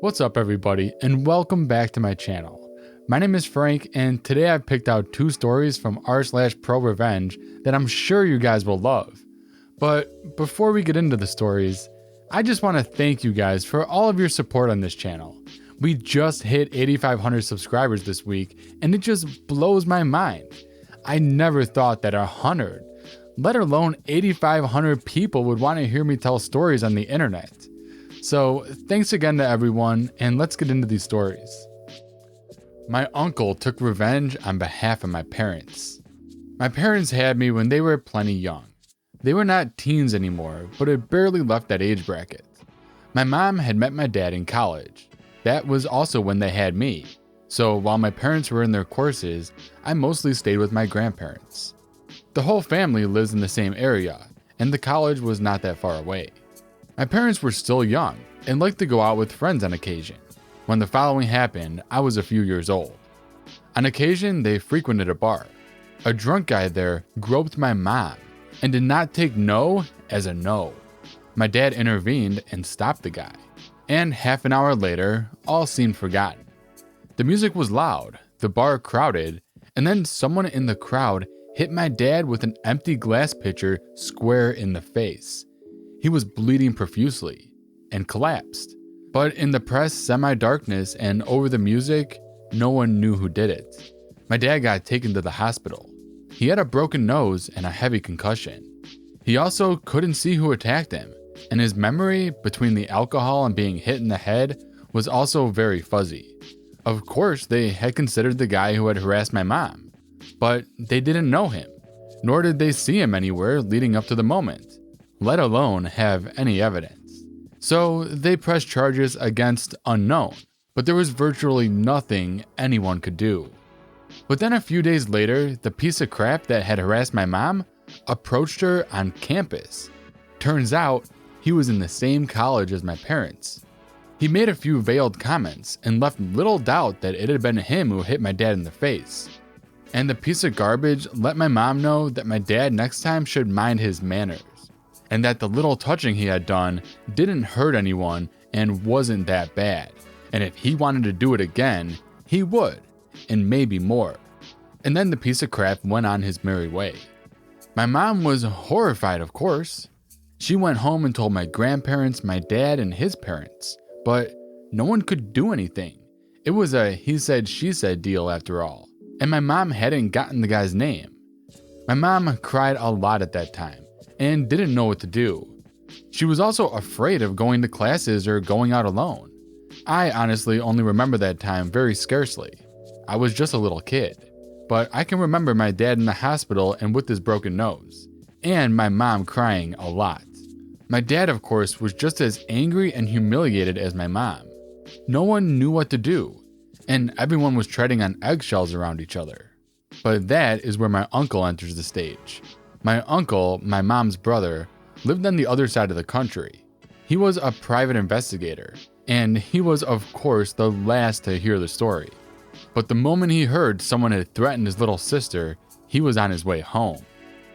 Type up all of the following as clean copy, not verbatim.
What's up everybody, and welcome back to my channel. My name is Frank, and today I've picked out two stories from r/ProRevenge that I'm sure you guys will love. But before we get into the stories, I just want to thank you guys for all of your support on this channel. We just hit 8,500 subscribers this week, and it just blows my mind. I never thought that 100, let alone 8,500 people would want to hear me tell stories on the internet. So thanks again to everyone, and let's get into these stories. My uncle took revenge on behalf of my parents. My parents had me when they were plenty young. They were not teens anymore, but had barely left that age bracket. My mom had met my dad in college. That was also when they had me. So while my parents were in their courses, I mostly stayed with my grandparents. The whole family lives in the same area, and the college was not that far away. My parents were still young and liked to go out with friends on occasion. When the following happened, I was a few years old. On occasion, they frequented a bar. A drunk guy there groped my mom and did not take no as a no. My dad intervened and stopped the guy. And half an hour later, all seemed forgotten. The music was loud, the bar crowded, and then someone in the crowd hit my dad with an empty glass pitcher square in the face. He was bleeding profusely and collapsed. But in the press semi-darkness and over the music, no one knew who did it. My dad got taken to the hospital. He had a broken nose and a heavy concussion. He also couldn't see who attacked him, and his memory between the alcohol and being hit in the head was also very fuzzy. Of course, they had considered the guy who had harassed my mom, but they didn't know him, nor did they see him anywhere leading up to the moment, let alone have any evidence. So they pressed charges against unknown, but there was virtually nothing anyone could do. But then a few days later, the piece of crap that had harassed my mom approached her on campus. Turns out, he was in the same college as my parents. He made a few veiled comments and left little doubt that it had been him who hit my dad in the face. And the piece of garbage let my mom know that my dad next time should mind his manners, and that the little touching he had done didn't hurt anyone and wasn't that bad. And if he wanted to do it again, he would, and maybe more. And then the piece of crap went on his merry way. My mom was horrified, of course. She went home and told my grandparents, my dad, and his parents, but no one could do anything. It was a he said, she said deal after all, and my mom hadn't gotten the guy's name. My mom cried a lot at that time and didn't know what to do. She was also afraid of going to classes or going out alone. I honestly only remember that time very scarcely. I was just a little kid, but I can remember my dad in the hospital and with his broken nose, and my mom crying a lot. My dad, of course, was just as angry and humiliated as my mom. No one knew what to do, and everyone was treading on eggshells around each other. But that is where my uncle enters the stage. My uncle, my mom's brother, lived on the other side of the country. He was a private investigator, and he was, of course, the last to hear the story. But the moment he heard someone had threatened his little sister, he was on his way home.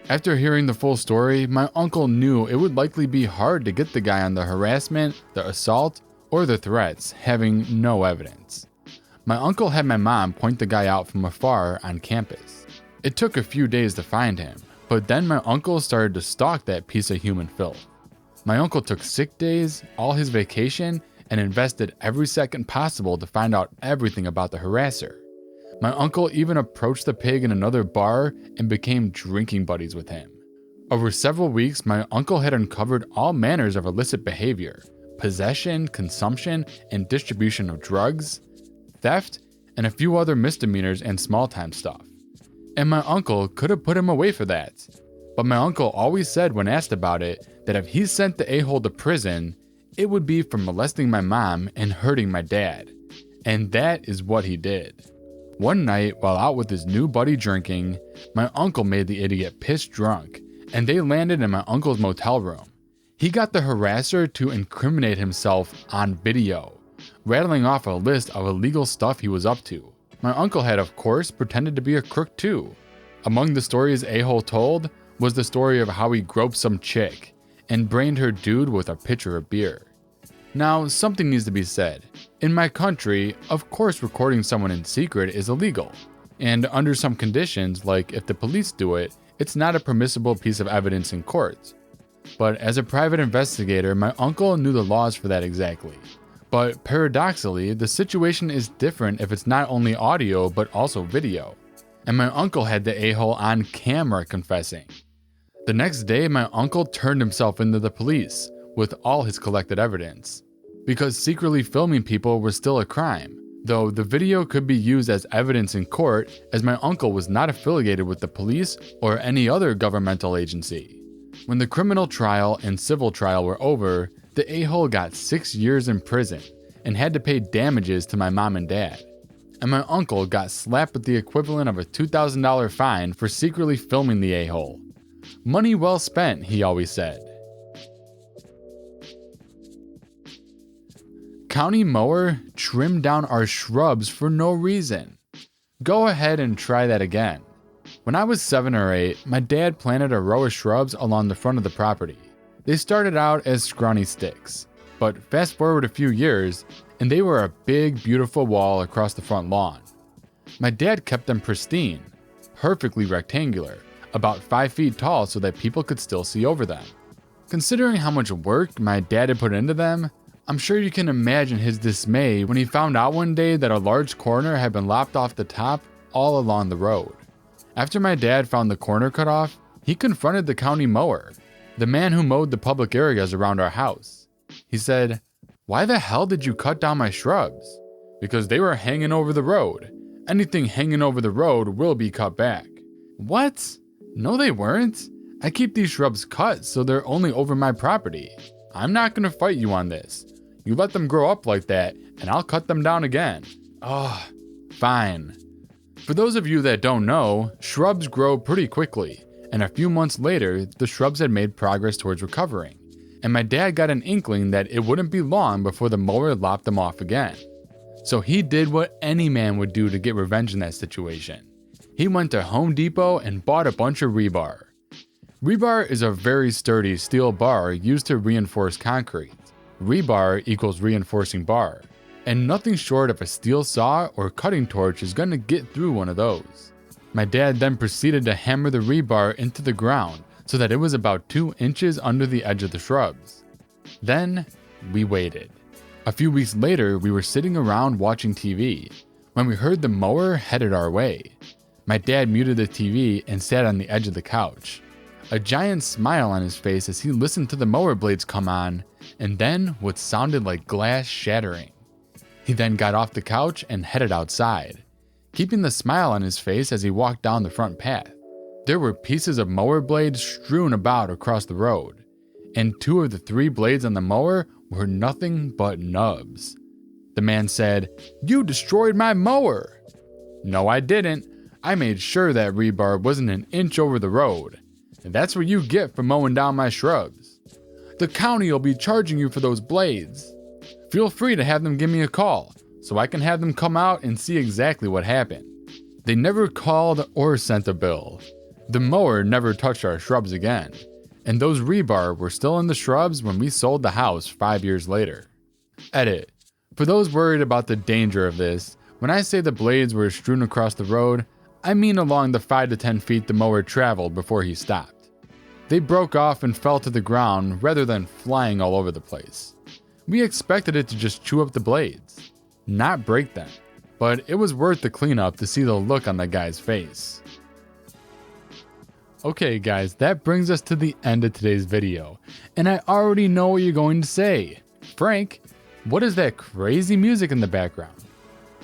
After hearing the full story, my uncle knew it would likely be hard to get the guy on the harassment, the assault, or the threats, having no evidence. My uncle had my mom point the guy out from afar on campus. It took a few days to find him, but then my uncle started to stalk that piece of human filth. My uncle took sick days, all his vacation, and invested every second possible to find out everything about the harasser. My uncle even approached the pig in another bar and became drinking buddies with him. Over several weeks, my uncle had uncovered all manners of illicit behavior, possession, consumption, and distribution of drugs, theft, and a few other misdemeanors and small-time stuff. And my uncle could have put him away for that. But my uncle always said when asked about it that if he sent the a-hole to prison, it would be for molesting my mom and hurting my dad. And that is what he did. One night, while out with his new buddy drinking, my uncle made the idiot piss drunk, and they landed in my uncle's motel room. He got the harasser to incriminate himself on video, rattling off a list of illegal stuff he was up to. My uncle had, of course, pretended to be a crook too. Among the stories a-hole told was the story of how he groped some chick and brained her dude with a pitcher of beer. Now, something needs to be said. In my country, of course recording someone in secret is illegal, and under some conditions, like if the police do it, it's not a permissible piece of evidence in court. But as a private investigator, my uncle knew the laws for that exactly. But paradoxically, the situation is different if it's not only audio but also video. And my uncle had the a-hole on camera confessing. The next day, my uncle turned himself into the police with all his collected evidence. Because secretly filming people was still a crime, though the video could be used as evidence in court as my uncle was not affiliated with the police or any other governmental agency. When the criminal trial and civil trial were over, the a-hole got 6 years in prison and had to pay damages to my mom and dad. And my uncle got slapped with the equivalent of a $2,000 fine for secretly filming the a-hole. Money well spent, he always said. County mower trimmed down our shrubs for no reason. Go ahead and try that again. When I was 7 or 8, my dad planted a row of shrubs along the front of the property. They started out as scrawny sticks, but fast forward a few years, and they were a big, beautiful wall across the front lawn. My dad kept them pristine, perfectly rectangular, about 5 feet tall so that people could still see over them. Considering how much work my dad had put into them, I'm sure you can imagine his dismay when he found out one day that a large corner had been lopped off the top all along the road. After my dad found the corner cut off, he confronted the county mower, the man who mowed the public areas around our house. He said, "Why the hell did you cut down my shrubs?" "Because they were hanging over the road. Anything hanging over the road will be cut back." "What? No, they weren't. I keep these shrubs cut so they're only over my property. I'm not gonna fight you on this. You let them grow up like that, and I'll cut them down again." "Oh, fine." For those of you that don't know, shrubs grow pretty quickly, and a few months later, the shrubs had made progress towards recovering, and my dad got an inkling that it wouldn't be long before the mower lopped them off again. So he did what any man would do to get revenge in that situation. He went to Home Depot and bought a bunch of rebar. Rebar is a very sturdy steel bar used to reinforce concrete. Rebar equals reinforcing bar, and nothing short of a steel saw or cutting torch is going to get through one of those. My dad then proceeded to hammer the rebar into the ground so that it was about 2 inches under the edge of the shrubs. Then we waited. A few weeks later, we were sitting around watching TV when we heard the mower headed our way. My dad muted the TV and sat on the edge of the couch, a giant smile on his face as he listened to the mower blades come on, and then what sounded like glass shattering. He then got off the couch and headed outside, keeping the smile on his face as he walked down the front path. There were pieces of mower blades strewn about across the road, and 2 of the 3 blades on the mower were nothing but nubs. The man said, "You destroyed my mower." "No, I didn't. I made sure that rebar wasn't an inch over the road. And that's what you get for mowing down my shrubs. The county will be charging you for those blades. Feel free to have them give me a call so I can have them come out and see exactly what happened." They never called or sent a bill. The mower never touched our shrubs again, and those rebar were still in the shrubs when we sold the house 5 years later. Edit. For those worried about the danger of this, when I say the blades were strewn across the road, I mean along the 5 to 10 feet the mower traveled before he stopped. They broke off and fell to the ground rather than flying all over the place. We expected it to just chew up the blades, not break them, but it was worth the cleanup to see the look on the guy's face. Okay guys, that brings us to the end of today's video, and I already know what you're going to say. "Frank, what is that crazy music in the background?"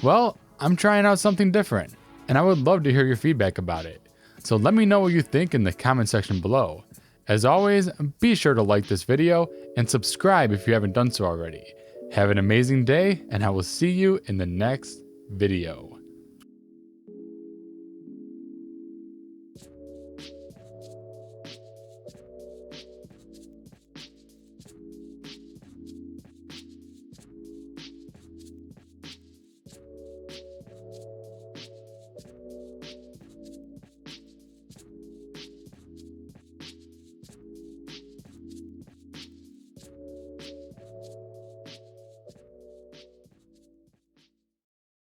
Well, I'm trying out something different, and I would love to hear your feedback about it. So let me know what you think in the comment section below. As always, be sure to like this video and subscribe if you haven't done so already. Have an amazing day, and I will see you in the next video.